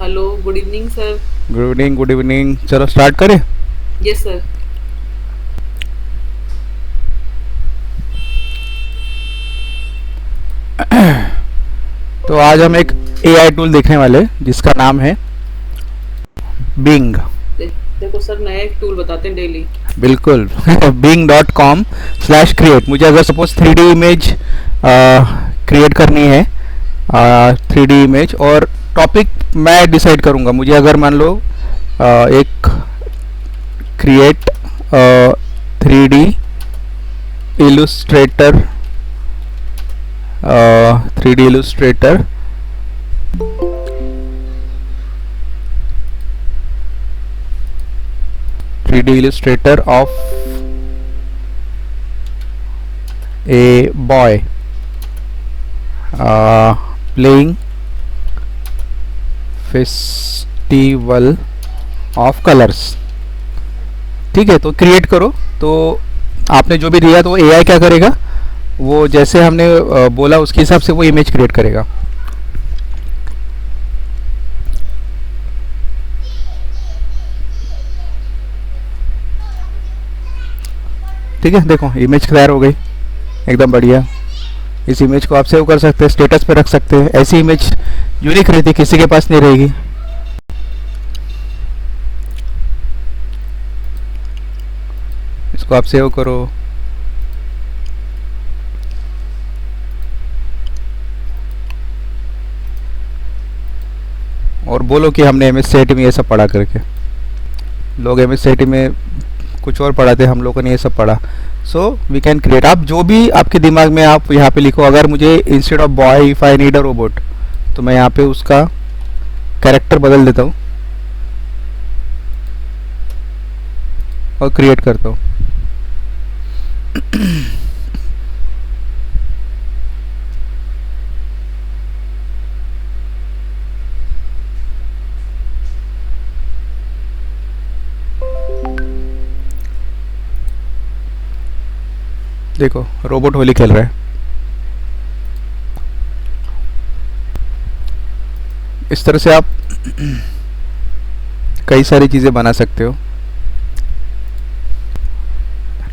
Hello, good evening sir. Good evening, good evening. चलो start करें। Yes sir. तो आज हम एक एआई टूल देखने वाले हैं जिसका नाम है बिंग। देखो सर, नया एक टूल बताते हैं डेली। बिल्कुल। bing.com/create। मुझे अगर सपोज 3D इमेज क्रिएट करनी है, 3D इमेज, और टॉपिक मैं डिसाइड करूँगा। मुझे अगर मान लो एक create 3D Illustrator, 3D Illustrator 3D illustrator of a boy playing festival of colors। ठीक है, तो क्रिएट करो। तो आपने जो भी दिया तो एआई क्या करेगा, वो जैसे हमने बोला उसके हिसाब से वो इमेज क्रिएट करेगा। ठीक है, देखो इमेज तैयार हो गई, एकदम बढ़िया। इस इमेज को आप सेव कर सकते हैं, स्टेटस पे रख सकते हैं। ऐसी इमेज यूनिक रहती, किसी के पास नहीं रहेगी। इसको आप सेव करो। और बोलो कि हमने एमएस-सीआईटी में ये सब पढ़ा करके। लोग एमएस-सीआईटी में कुछ और पढ़ाते, हम लोगों ने ये सब पढ़ा। So we can create. आप जो भी आपके दिमाग में, आप यहाँ पे लिखो। अगर मुझे instead of boy if I need a robot, तो मैं यहाँ पे उसका कैरेक्टर बदल देता हूँ और क्रिएट करता हूँ। देखो रोबोट होली खेल रहा है। इस तरह से आप कई सारी चीज़ें बना सकते हो।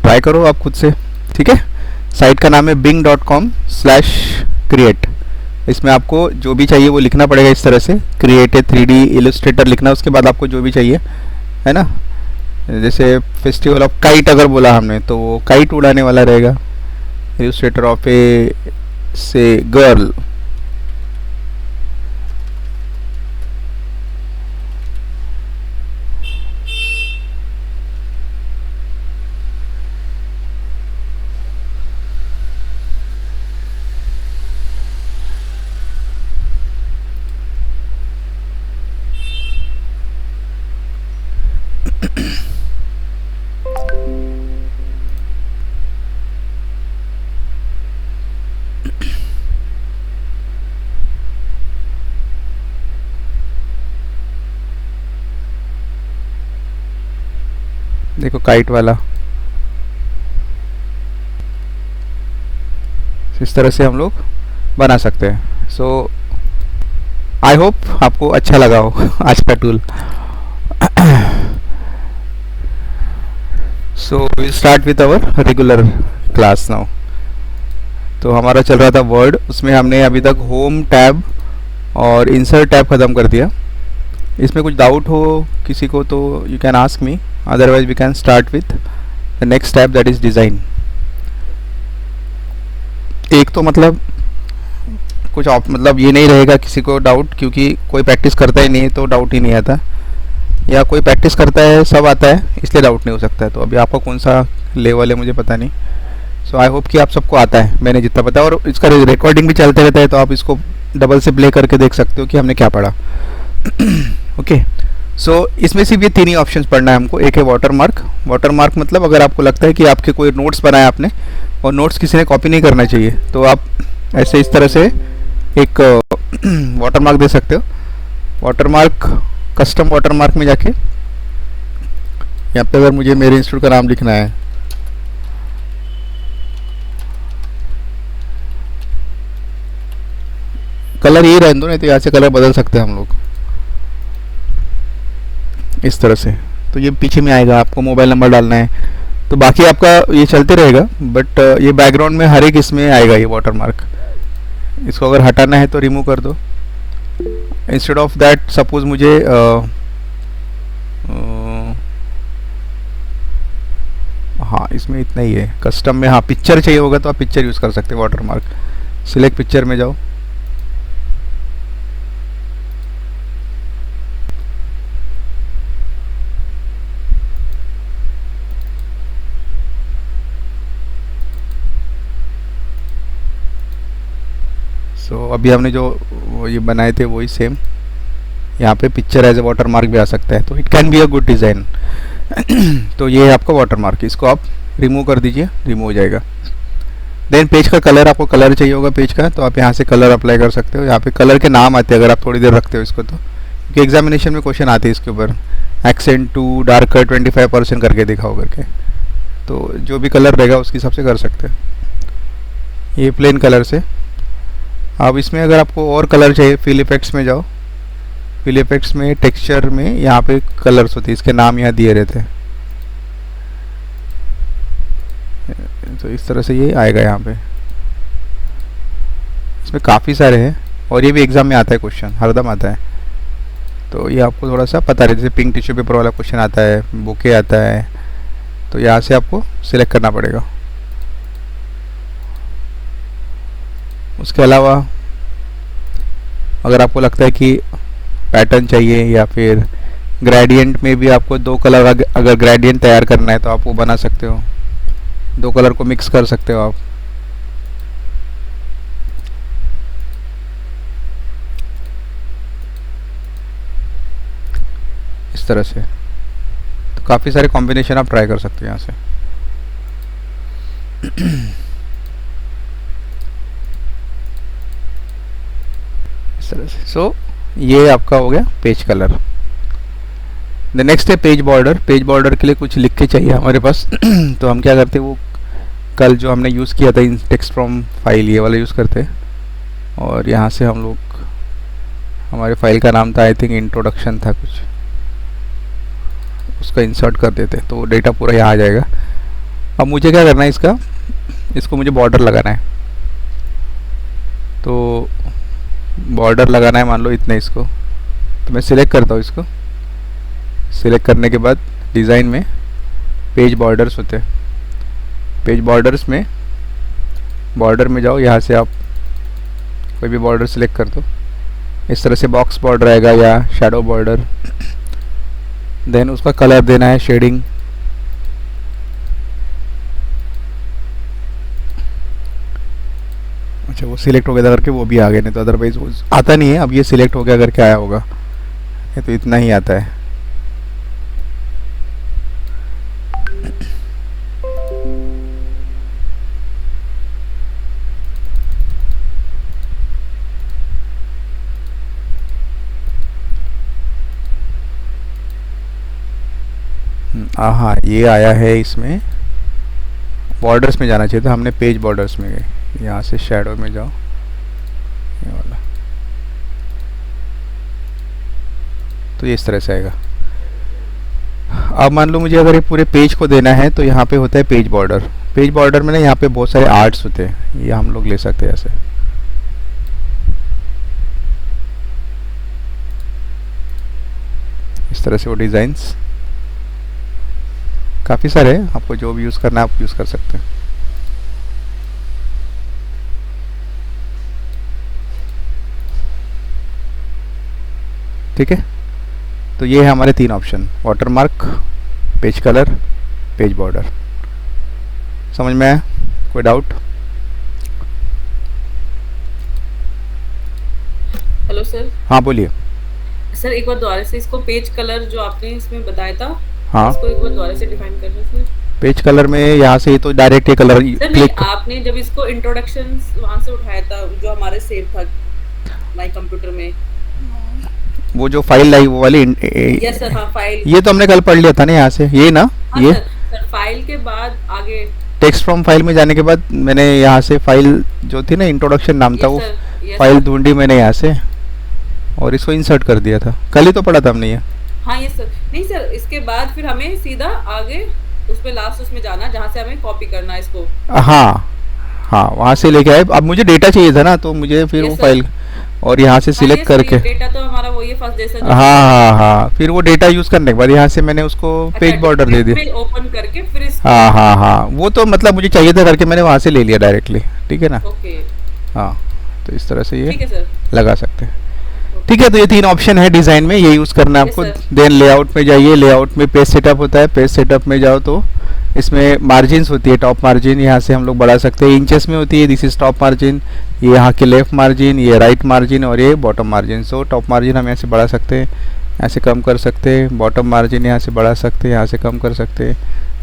ट्राई करो आप खुद से। ठीक है, साइट का नाम है bing.com/create। इसमें आपको जो भी चाहिए वो लिखना पड़ेगा। इस तरह से क्रिएट ए 3D इलस्ट्रेटर लिखना, उसके बाद आपको जो भी चाहिए, है ना। जैसे फेस्टिवल ऑफ काइट अगर बोला हमने, तो वो काइट उड़ाने वाला रहेगा। इलस्ट्रेटर ऑफ ए से गर्ल। देखो काइट वाला। इस तरह से हम लोग बना सकते हैं। सो आई होप आपको अच्छा लगा हो आज का tool. So we start with our regular class now. तो हमारा चल रहा था वर्ड, उसमें हमने अभी तक होम टैब और इंसर्ट टैब ख़त्म कर दिया। इसमें कुछ डाउट हो किसी को तो you can ask me, otherwise we can start with the next tab, that is design. एक तो मतलब कुछ मतलब ये नहीं रहेगा किसी को डाउट, क्योंकि कोई प्रैक्टिस करता ही नहीं है तो डाउट ही नहीं आता, या कोई प्रैक्टिस करता है सब आता है इसलिए डाउट नहीं हो सकता है। तो अभी आपका कौन सा लेवल है मुझे पता नहीं। सो आई होप कि आप सबको आता है, मैंने जितना पता है। और इसका रिकॉर्डिंग भी चलते रहता है, तो आप इसको डबल से प्ले करके देख सकते हो कि हमने क्या पढ़ा। ओके, सो इसमें सिर्फ ये तीन ही ऑप्शंस पढ़ना है हमको। एक है वाटर मार्क। वाटर मार्क मतलब अगर आपको लगता है कि आपके कोई नोट्स बनाए आपने और नोट्स किसी ने कॉपी नहीं करना चाहिए, तो आप ऐसे इस तरह से एक वाटर मार्क दे सकते हो। Water mark, custom water mark में जाके यहाँ पे अगर मुझे मेरे इंस्टीट्यूट का नाम लिखना है, कलर यही रहने दो, नहीं तो यहाँ से कलर बदल सकते हैं हम लोग। इस तरह से। तो ये पीछे में आएगा, आपको मोबाइल नंबर डालना है, तो बाकी आपका ये चलते रहेगा, बट ये बैकग्राउंड में हर एक इसमें आएगा ये वाटर मार्क। इसको अगर हटाना है तो रिमूव कर दो। इंस्टेड ऑफ दैट सपोज मुझे हाँ इसमें इतना ही है कस्टम में। हाँ पिक्चर चाहिए होगा तो आप पिक्चर यूज़ कर सकते हैं वाटर मार्क। सिलेक्ट पिक्चर में जाओ, सो अभी हमने जो ये बनाए थे वही सेम यहाँ पे picture as a watermark भी आ सकता है, तो it can be a good design. तो ये है आपका वाटर मार्क, इसको आप रिमूव कर दीजिए, रिमूव हो जाएगा। देन पेज का कलर, आपको कलर चाहिए होगा पेज का, तो आप यहाँ से कलर अप्लाई कर सकते हो। यहाँ पे कलर के नाम आते हैं अगर आप थोड़ी देर रखते हो इसको, तो क्योंकि एग्जामिनेशन में क्वेश्चन आते हैं इसके ऊपर, एक्सेंट टू डार्कर 25% करके दिखाओ करके, तो जो भी कलर रहेगा उसके हिसाब से कर सकते हैं। ये प्लेन कलर से। अब इसमें अगर आपको और कलर चाहिए, फिल इफेक्ट्स में जाओ, फिल इफेक्ट्स में टेक्सचर में यहाँ पे कलर्स होते हैं, इसके नाम यहाँ दिए रहते हैं। तो इस तरह से ये आएगा यहाँ पे। इसमें काफ़ी सारे हैं और ये भी एग्ज़ाम में आता है, क्वेश्चन हरदम आता है, तो ये आपको थोड़ा सा पता रहे। जैसे पिंक टिश्यू पेपर वाला क्वेश्चन आता है, बुके आता है, तो यहाँ से आपको सिलेक्ट करना पड़ेगा। उसके अलावा अगर आपको लगता है कि पैटर्न चाहिए या फिर ग्रेडियंट में भी आपको दो कलर अगर ग्रेडियंट तैयार करना है तो आप वो बना सकते हो, दो कलर को मिक्स कर सकते हो आप। इस तरह से तो काफ़ी सारे कॉम्बिनेशन आप ट्राई कर सकते हो यहाँ से। इस तरह से। सो ये आपका हो गया पेज कलर। द नेक्स्ट है पेज बॉर्डर। पेज बॉर्डर के लिए कुछ लिख के चाहिए हमारे पास। तो हम क्या करते हैं, वो कल जो हमने यूज़ किया था इन टेक्स्ट फ्रॉम फाइल, ये वाला यूज़ करते हैं, और यहाँ से हम लोग, हमारे फाइल का नाम था आई थिंक इंट्रोडक्शन था कुछ, उसका इंसर्ट कर देते, तो डेटा पूरा यहाँ आ जाएगा। अब मुझे क्या करना है, इसको मुझे बॉर्डर लगाना है, तो बॉर्डर लगाना है मान लो इतने इसको, तो मैं सिलेक्ट करता हूँ इसको। सिलेक्ट करने के बाद डिज़ाइन में पेज बॉर्डर्स होते हैं, पेज बॉर्डर्स में बॉर्डर में जाओ, यहाँ से आप कोई भी बॉर्डर सिलेक्ट कर दो। इस तरह से बॉक्स बॉर्डर आएगा या शैडो बॉर्डर। देन उसका कलर देना है, शेडिंग। अच्छा वो सिलेक्ट हो गया था करके वो भी आ गया, नहीं तो अदरवाइज वो आता नहीं है। अब ये सिलेक्ट हो गया करके आया होगा, ये तो इतना ही आता है। हाँ ये आया है, इसमें बॉर्डर्स में जाना चाहिए था, हमने पेज बॉर्डर्स में गए। यहाँ से शैडो में जाओ, ये वाला, तो ये इस तरह से आएगा। अब मान लो मुझे अगर ये पूरे पेज को देना है तो यहाँ पे होता है पेज बॉर्डर। पेज बॉर्डर में ना यहाँ पे बहुत सारे आर्ट्स होते हैं, ये हम लोग ले सकते हैं ऐसे। इस तरह से वो डिज़ाइंस काफ़ी सारे हैं, आपको जो भी यूज़ करना है आप यूज़ कर सकते हैं। ठीक है, तो ये है हमारे तीन option, water mark, page colour, page border. समझ में आया? कोई डाउट? Hello sir. हाँ बोलिए। सर एक बार दोबारा से इसको पेज कलर जो आपने इसमें बताया था, हाँ इसको एक बार दोबारा से डिफाइन कर रहे हैं सर। पेज कलर में यहाँ से तो डायरेक्ट ये कलर सर नहीं, क्लिक, आपने जब इसको इंट्रोडक्शन वहां से उठाया था जो हमारे सेव था माय कंप्यूटर में, वो जो फाइल लाई वो वाली यस सर। हाँ फाइल, ये तो हमने कल पढ़ लिया था ना यहाँ से, ये ना। हाँ ये सर फाइल के बाद आगे टेक्स्ट फ्रॉम फाइल में जाने के बाद मैंने यहाँ से फाइल जो थी ना, इंट्रोडक्शन नाम था, वो फाइल ढूंढी मैंने यहाँ से और इसको इंसर्ट कर दिया था। कल ही तो पढ़ा था हमने ये। हाँ ये सर, नहीं सर, इसके बाद फिर हमें सीधा आगे उसमें लास्ट उसमें जाना जहाँ से हमें कॉपी करना है इसको। हाँ हाँ, वहाँ से लेके आए। अब मुझे डेटा चाहिए था ना, तो मुझे फिर वो यस सर। फाइल और यहाँ से हाँ सिलेक्ट यस वही करके, डेटा तो हमारा वही है फर्स्ट जैसा हाँ जो हमने बनाया हाँ था। हाँ, फिर वो डेटा यूज़ करने के बाद यहाँ से मैंने उसको अच्छा पेज बॉर्डर दे टेक्स्ट दिया। में ओपन करके फिर इसको। हाँ हाँ हाँ, वो तो मतलब मुझे चाहिए था करके मैंने वहाँ से ले लिया डायरेक्टली, ठीक है ना। ओके। हाँ, तो इस तरह से ये ठीक है सर। लगा सकते हैं। ठीक ओके। है, तो ये तीन ऑप्शन है डिज़ाइन में, ये यूज़ करना है यस आपको। सर। देन लेआउट में जाइए, लेआउट में पेज सेटअप होता है, पेज सेटअप में जाओ तो इसमें मार्जिन्स होती है, टॉप मार्जिन यहाँ से हम लोग बढ़ा सकते हैं, इंचेस में होती है, दिस इज टॉप मार्जिन, ये यहाँ के लेफ्ट मार्जिन, ये राइट मार्जिन और ये bottom margin. So top margin हम यहाँ से बढ़ा सकते हैं, यहाँ से कम कर सकते हैं, बॉटम मार्जिन यहाँ से बढ़ा सकते हैं, यहाँ से कम कर सकते हैं,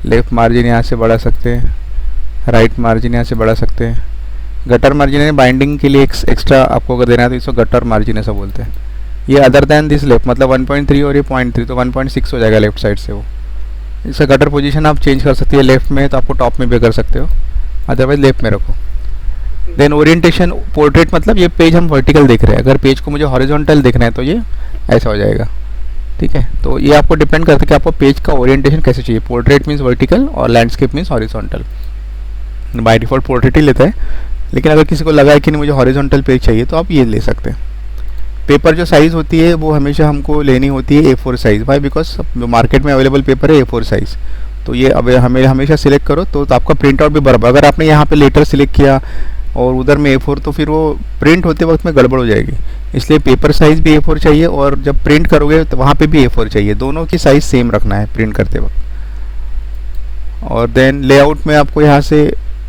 लेफ्ट मार्जिन यहाँ से बढ़ा सकते हैं, राइट मार्जिन यहाँ से बढ़ा सकते हैं। गटर मार्जिन है बाइंडिंग के लिए एक्स्ट्रा आपको अगर देना है तो इसको गटर मार्जिन ऐसा बोलते हैं। ये अदर दैन दिस लेफ्ट मतलब 1.3 और ये 0.3 तो 1.6 हो जाएगा लेफ्ट साइड से। वो इसका गटर पोजीशन आप चेंज कर सकती है, लेफ्ट में तो आपको टॉप में भी कर सकते हो, अदरवाइज लेफ्ट में रखो। देन ओरिएंटेशन पोर्ट्रेट मतलब ये पेज हम वर्टिकल देख रहे हैं, अगर पेज को मुझे हॉरिजॉन्टल देखना है तो ये ऐसा हो जाएगा, ठीक है। तो ये आपको डिपेंड करता है कि आपको पेज का ओरिएंटेशन कैसे चाहिए। पोर्ट्रेट मीन्स वर्टिकल और landscape means horizontal. By default portrait ही लेता है, लेकिन अगर किसी को लगा है कि नहीं मुझे हॉरिजॉन्टल पेज चाहिए तो आप ये ले सकते हैं। पेपर जो साइज़ होती है वो हमेशा हमको लेनी होती है A4 साइज़, भाई बिकॉज मार्केट में अवेलेबल पेपर है A4 साइज़। तो ये अब हमें हमेशा सिलेक्ट करो तो आपका प्रिंट आउट भी बराबर। अगर आपने यहाँ पे लेटर सिलेक्ट किया और उधर में A4 तो फिर वो प्रिंट होते वक्त में गड़बड़ हो जाएगी। इसलिए पेपर साइज़ भी A4 चाहिए और जब प्रिंट करोगे तो वहाँ पे भी A4 चाहिए, दोनों की साइज़ सेम रखना है प्रिंट करते वक्त। और देन लेआउट में आपको यहाँ से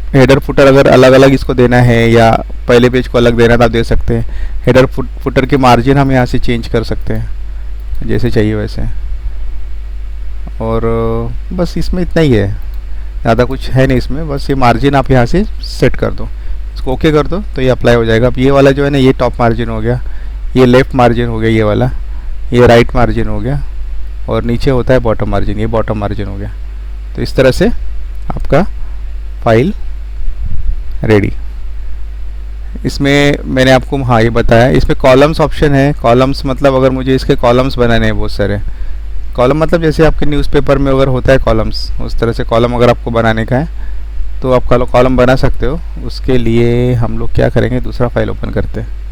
हेडर फुटर अगर अलग अलग इसको देना है या पहले पेज को अलग देना है तो आप दे सकते हैं। हेडर फुटर की मार्जिन हम यहाँ से चेंज कर सकते हैं जैसे चाहिए वैसे। और बस इसमें इतना ही है, ज़्यादा कुछ है नहीं इसमें, बस ये मार्जिन आप यहाँ से सेट कर दो, इसको ओके कर दो तो ये अप्लाई हो जाएगा। अब ये वाला जो है ना ये टॉप मार्जिन हो गया, ये लेफ़्ट मार्जिन हो गया ये वाला, ये राइट मार्जिन हो गया और नीचे होता है बॉटम मार्जिन, ये बॉटम मार्जिन हो गया। तो इस तरह से आपका फाइल रेडी। इसमें मैंने आपको हाँ ये बताया, इसमें कॉलम्स ऑप्शन है। कॉलम्स मतलब अगर मुझे इसके कॉलम्स बनाने हैं बहुत सारे, कॉलम मतलब जैसे आपके न्यूज़पेपर में अगर होता है कॉलम्स, उस तरह से कॉलम अगर आपको बनाने का है तो आप कॉलम बना सकते हो। उसके लिए हम लोग क्या करेंगे, दूसरा फाइल ओपन करते हैं।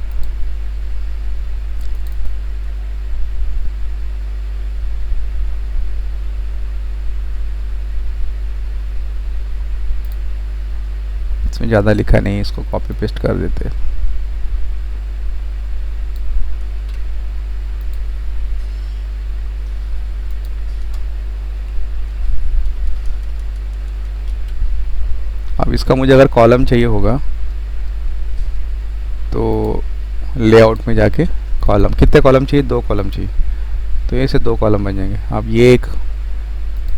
इसमें ज़्यादा लिखा नहीं है, इसको कॉपी पेस्ट कर देते हैं। अब इसका मुझे अगर कॉलम चाहिए होगा तो लेआउट में जाके कॉलम, कितने कॉलम चाहिए, 2 कॉलम चाहिए, तो ये से 2 कॉलम बन जाएंगे। अब ये एक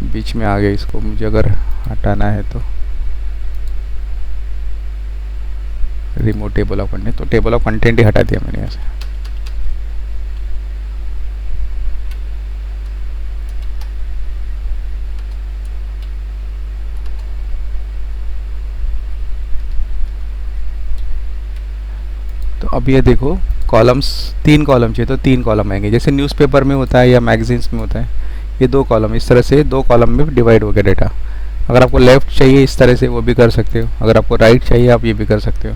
बीच में आ गया, इसको मुझे अगर हटाना है तो रिमूव टेबल ऑफ कंटेंट, तो टेबल ऑफ कंटेंट ही हटा दिया मैंने यहाँ से। तो अब ये देखो कॉलम्स, 3 कॉलम चाहिए तो 3 कॉलम आएंगे, जैसे न्यूज़पेपर में होता है या मैगजीन्स में होता है। ये 2 कॉलम, इस तरह से 2 कॉलम में डिवाइड हो गया डेटा। अगर आपको लेफ़्ट चाहिए इस तरह से वो भी कर सकते हो, अगर आपको राइट चाहिए आप ये भी कर सकते हो।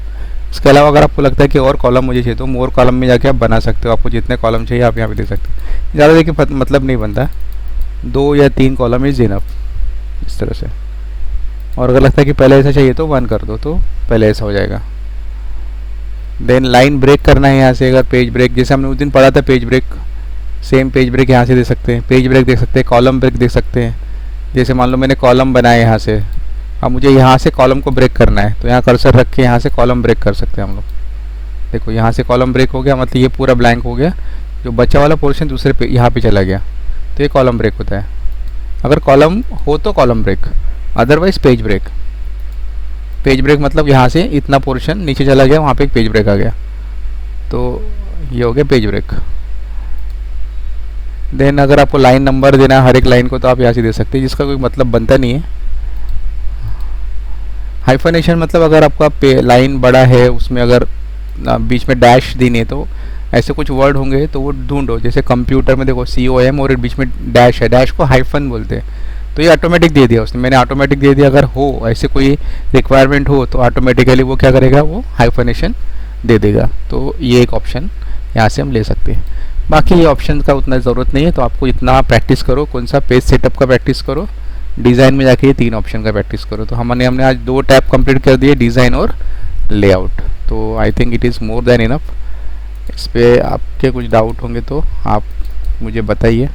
इसके अलावा अगर आपको लगता है कि और कॉलम मुझे चाहिए तो मोर कॉलम में जाके आप बना सकते हो, आपको जितने कॉलम चाहिए आप यहाँ पे दे सकते हो। ज़्यादा देखिए मतलब नहीं बनता, 2 या 3 कॉलम इज़ इनफ इस तरह से। और अगर लगता है कि पहले ऐसा चाहिए तो 1 कर दो, तो पहले ऐसा हो जाएगा। देन लाइन ब्रेक करना है यहाँ से, अगर पेज ब्रेक जैसे हमने उस दिन पढ़ा था page break, same page break यहाँ से दे सकते हैं, पेज ब्रेक देख सकते हैं, कॉलम ब्रेक देख सकते हैं। जैसे मान लो मैंने कॉलम बनाया यहाँ से, अब मुझे यहाँ से कॉलम को ब्रेक करना है तो यहाँ कर्सर रख के यहाँ से कॉलम ब्रेक कर सकते हैं हम लोग। देखो यहाँ से कॉलम ब्रेक हो गया, मतलब ये पूरा ब्लैंक हो गया, जो बचा वाला पोर्शन दूसरे पे यहाँ पे चला गया, तो ये कॉलम ब्रेक होता है। अगर कॉलम हो तो column break, otherwise page break. Page break मतलब यहाँ से इतना पोर्शन नीचे चला गया, वहाँ पे एक पेज ब्रेक आ गया, तो ये हो गया पेज ब्रेक। देन अगर आपको लाइन नंबर देना है हर एक लाइन को तो आप यहाँ से दे सकते हैं, जिसका कोई मतलब बनता नहीं है। हाइफनेशन मतलब अगर आपका लाइन बड़ा है उसमें अगर बीच में डैश देनी है तो ऐसे कुछ वर्ड होंगे तो वो ढूंढो, जैसे कंप्यूटर में देखो COM और बीच में डैश है, डैश को हाइफन बोलते हैं, तो ये ऑटोमेटिक दे दिया उसने, मैंने ऑटोमेटिक दे दिया। अगर हो ऐसे कोई रिक्वायरमेंट हो तो ऑटोमेटिकली वो क्या करेगा, वो हाइफनेशन दे देगा। तो ये एक ऑप्शन यहाँ से हम ले सकते हैं। बाकी ये ऑप्शन का उतना ज़रूरत नहीं है, तो आपको इतना प्रैक्टिस करो, कौन सा पेज सेटअप का प्रैक्टिस करो, डिज़ाइन में जाके ये 3 ऑप्शन का प्रैक्टिस करो। तो हमने आज 2 टैब कंप्लीट कर दिए, डिज़ाइन और लेआउट। तो I think it is more than enough. इस पर आपके कुछ डाउट होंगे तो आप मुझे बताइए।